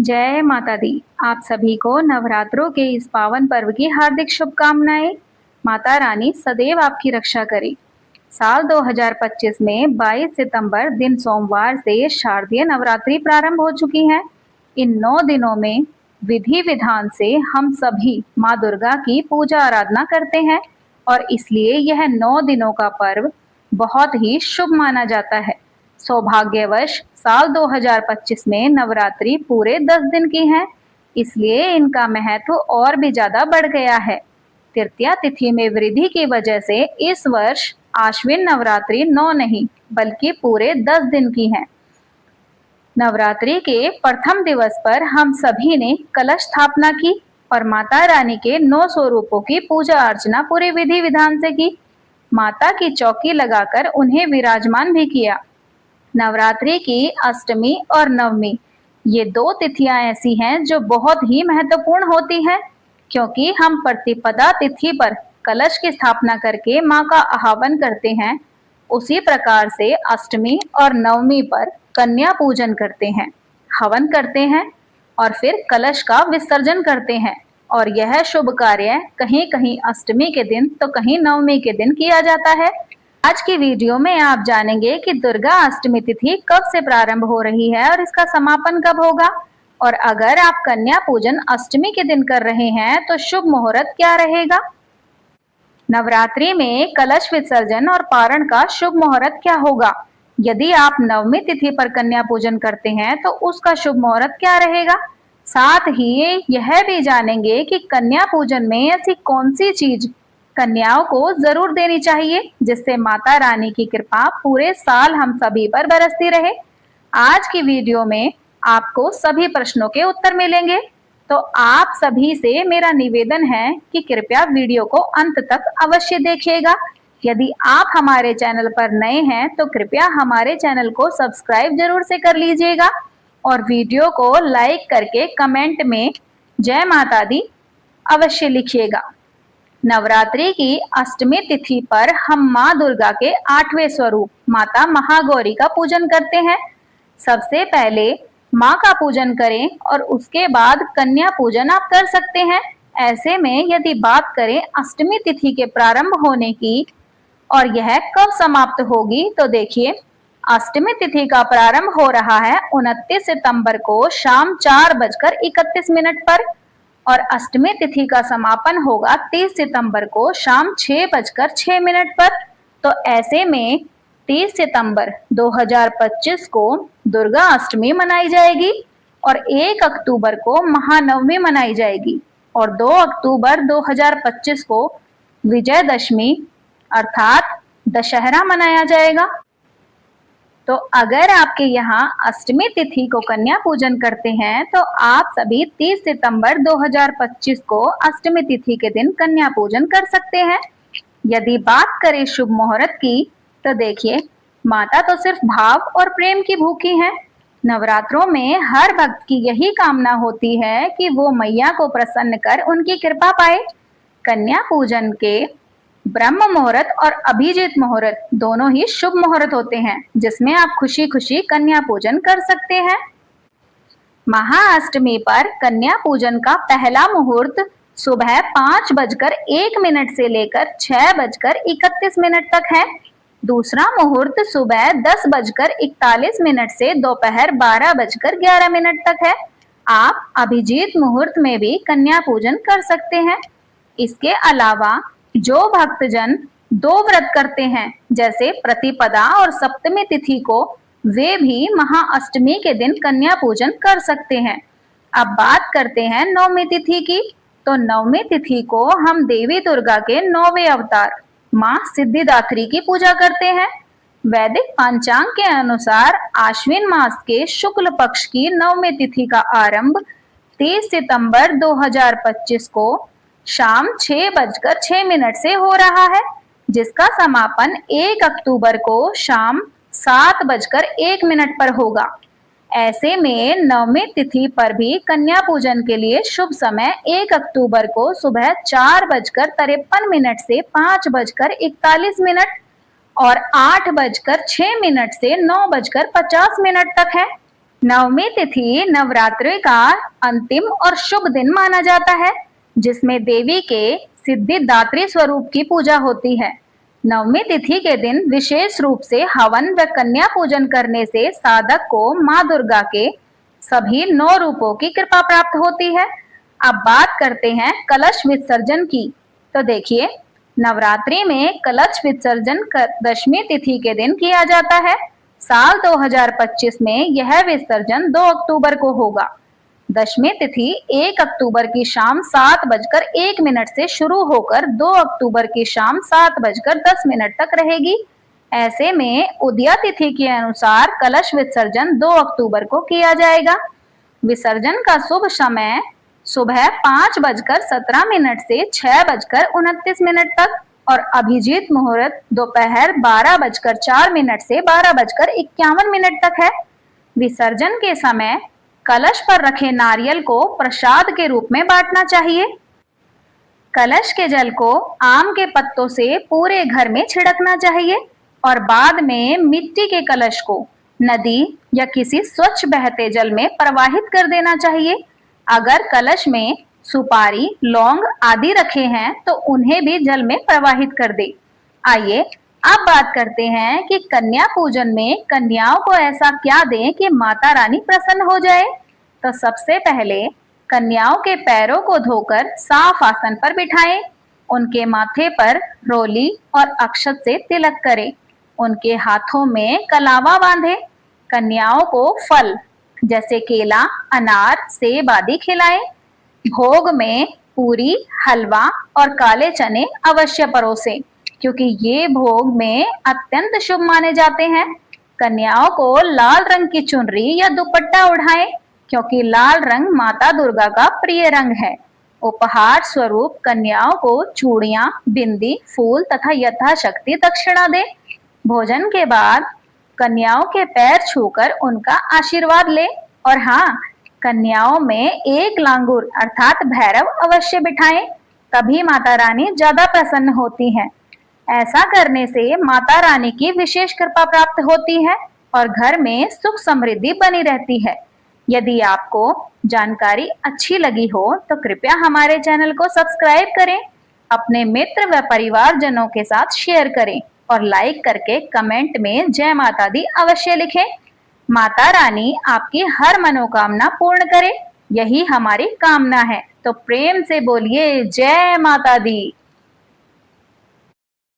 जय माता दी। आप सभी को नवरात्रों के इस पावन पर्व की हार्दिक शुभकामनाएं। माता रानी सदैव आपकी रक्षा करे। साल 2025 में 22 सितंबर दिन सोमवार से शारदीय नवरात्रि प्रारंभ हो चुकी है। इन 9 दिनों में विधि विधान से हम सभी माँ दुर्गा की पूजा आराधना करते हैं और इसलिए यह 9 दिनों का पर्व बहुत ही शुभ माना जाता है। सौभाग्यवश साल 2025 में नवरात्रि पूरे 10 दिन की है, इसलिए इनका महत्व और भी ज्यादा बढ़ गया है। तृतीया तिथि में वृद्धि की वजह से इस वर्ष आश्विन नवरात्रि 9 नहीं बल्कि पूरे 10 दिन की है। नवरात्रि के प्रथम दिवस पर हम सभी ने कलश स्थापना की और माता रानी के 9 स्वरूपों की पूजा अर्चना पूरे विधि विधान से की। माता की चौकी लगाकर उन्हें विराजमान भी किया। नवरात्रि की अष्टमी और नवमी ये 2 तिथियां ऐसी हैं जो बहुत ही महत्वपूर्ण होती हैं, क्योंकि हम प्रतिपदा तिथि पर कलश की स्थापना करके माँ का आह्वान करते हैं। उसी प्रकार से अष्टमी और नवमी पर कन्या पूजन करते हैं, हवन करते हैं और फिर कलश का विसर्जन करते हैं। और यह शुभ कार्य कहीं कहीं अष्टमी के दिन तो कहीं नवमी के दिन किया जाता है। आज की वीडियो में आप जानेंगे कि दुर्गा अष्टमी तिथि कब से प्रारंभ हो रही है और इसका समापन कब होगा। और अगर आप कन्या पूजन अष्टमी के दिन कर रहे हैं तो शुभ मुहूर्त क्या रहेगा। नवरात्रि में कलश विसर्जन और पारण का शुभ मुहूर्त क्या होगा। यदि आप नवमी तिथि पर कन्या पूजन करते हैं तो उसका शुभ मुहूर्त क्या रहेगा। साथ ही यह भी जानेंगे कि कन्या पूजन में ऐसी कौन सी चीज कन्याओं को जरूर देनी चाहिए जिससे माता रानी की कृपा पूरे साल हम सभी पर बरसती रहे। आज की वीडियो में आपको सभी प्रश्नों के उत्तर मिलेंगे, तो आप सभी से मेरा निवेदन है कि कृपया वीडियो को अंत तक अवश्य देखिएगा। यदि आप हमारे चैनल पर नए हैं तो कृपया हमारे चैनल को सब्सक्राइब जरूर से कर लीजिएगा और वीडियो को लाइक करके कमेंट में जय माता दी अवश्य लिखिएगा। नवरात्रि की अष्टमी तिथि पर हम माँ दुर्गा के 8वें स्वरूप माता महागौरी का पूजन करते हैं। सबसे पहले माँ का पूजन करें और उसके बाद कन्या पूजन आप कर सकते हैं। ऐसे में यदि बात करें अष्टमी तिथि के प्रारंभ होने की और यह कब समाप्त होगी, तो देखिए अष्टमी तिथि का प्रारंभ हो रहा है 29 सितंबर को शाम 4:31 पर और अष्टमी तिथि का समापन होगा 30 सितंबर को शाम 6:06 पर। तो ऐसे में 30 सितंबर 2025 को दुर्गा अष्टमी मनाई जाएगी और 1 अक्टूबर को महानवमी मनाई जाएगी और 2 अक्टूबर 2025 को विजयदशमी अर्थात दशहरा मनाया जाएगा। तो अगर आपके यहाँ अष्टमी तिथि को कन्या पूजन करते हैं तो आप सभी 30 सितंबर 2025 को अष्टमी तिथि के दिन कन्या पूजन कर सकते हैं। यदि बात करें शुभ मुहूर्त की तो देखिए माता तो सिर्फ भाव और प्रेम की भूखी है। नवरात्रों में हर भक्त की यही कामना होती है कि वो मैया को प्रसन्न कर उनकी कृपा पाए। कन्या पूजन के ब्रह्म मुहूर्त और अभिजीत मुहूर्त दोनों ही शुभ मुहूर्त होते हैं जिसमें आप खुशी खुशी कन्या पूजन कर सकते हैं। महाअष्टमी पर कन्या पूजन का पहला मुहूर्त सुबह 5:01 से लेकर 6:31 तक है। दूसरा मुहूर्त सुबह 10:41 से दोपहर 12:11 तक है। आप अभिजीत मुहूर्त में भी कन्या पूजन कर सकते हैं। इसके अलावा जो भक्तजन 2 व्रत करते हैं जैसे प्रतिपदा और सप्तमी तिथि को, वे भी महाअष्टमी के दिन कन्या पूजन कर सकते हैं। अब बात करते हैं नवमी तिथि की। तो नवमी तिथि को हम देवी दुर्गा के 9वें अवतार माँ सिद्धिदात्री की पूजा करते हैं। वैदिक पंचांग के अनुसार आश्विन मास के शुक्ल पक्ष की नवमी तिथि का आरंभ 30 सितंबर 2025 को शाम 6:06 से हो रहा है, जिसका समापन 1 अक्टूबर को शाम 7:01 पर होगा। ऐसे में नवमी तिथि पर भी कन्या पूजन के लिए शुभ समय 1 अक्टूबर को सुबह 4:53 से 5:41 और 8:06 से 9:50 तक है। नवमी तिथि नवरात्रि का अंतिम और शुभ दिन माना जाता है, जिसमें देवी के सिद्धिदात्री स्वरूप की पूजा होती है। नवमी तिथि के दिन विशेष रूप से हवन व कन्या पूजन करने से साधक को माँ दुर्गा के सभी 9 रूपों की कृपा प्राप्त होती है। अब बात करते हैं कलश विसर्जन की। तो देखिए, नवरात्रि में कलश विसर्जन दशमी तिथि के दिन किया जाता है। साल 2025 में यह विसर्जन 2 अक्टूबर को होगा। दशमी तिथि 1 अक्टूबर की शाम 7:01 से शुरू होकर 2 अक्टूबर की शाम 7:10 तक रहेगी। ऐसे में उदया तिथि के अनुसार कलश विसर्जन 2 अक्टूबर को किया जाएगा। विसर्जन का शुभ समय सुबह 5:17 से 6:29 तक और अभिजीत मुहूर्त दोपहर 12:04 से 12:51 तक है। विसर्जन के समय कलश पर रखे नारियल को प्रसाद के रूप में बांटना चाहिए। कलश के जल को आम के पत्तों से पूरे घर में छिड़कना चाहिए और बाद में मिट्टी के कलश को नदी या किसी स्वच्छ बहते जल में प्रवाहित कर देना चाहिए। अगर कलश में सुपारी, लौंग आदि रखे हैं तो उन्हें भी जल में प्रवाहित कर दे। आइए अब बात करते हैं कि कन्या पूजन में कन्याओं को ऐसा क्या दें कि माता रानी प्रसन्न हो जाए। तो सबसे पहले कन्याओं के पैरों को धोकर साफ आसन पर बिठाएं। उनके माथे पर रोली और अक्षत से तिलक करें। उनके हाथों में कलावा बांधे। कन्याओं को फल जैसे केला, अनार, सेब आदि खिलाएं। भोग में पूरी, हलवा और काले चने अवश्य परोसें, क्योंकि ये भोग में अत्यंत शुभ माने जाते हैं। कन्याओं को लाल रंग की चुनरी या दुपट्टा ओढ़ाएं, क्योंकि लाल रंग माता दुर्गा का प्रिय रंग है। उपहार स्वरूप कन्याओं को चूड़ियां, बिंदी, फूल तथा यथाशक्ति दक्षिणा दें। भोजन के बाद कन्याओं के पैर छूकर उनका आशीर्वाद ले। और हाँ, कन्याओं में एक लांगुर अर्थात भैरव अवश्य बिठाएं, तभी माता रानी ज्यादा प्रसन्न होती हैं। ऐसा करने से माता रानी की विशेष कृपा प्राप्त होती है और घर में सुख समृद्धि बनी रहती है। यदि आपको जानकारी अच्छी लगी हो तो कृपया हमारे चैनल को सब्सक्राइब करें, अपने मित्र व परिवारजनों के साथ शेयर करें और लाइक करके कमेंट में जय माता दी अवश्य लिखें। माता रानी आपकी हर मनोकामना पूर्ण करे, यही हमारी कामना है। तो प्रेम से बोलिए जय माता दी।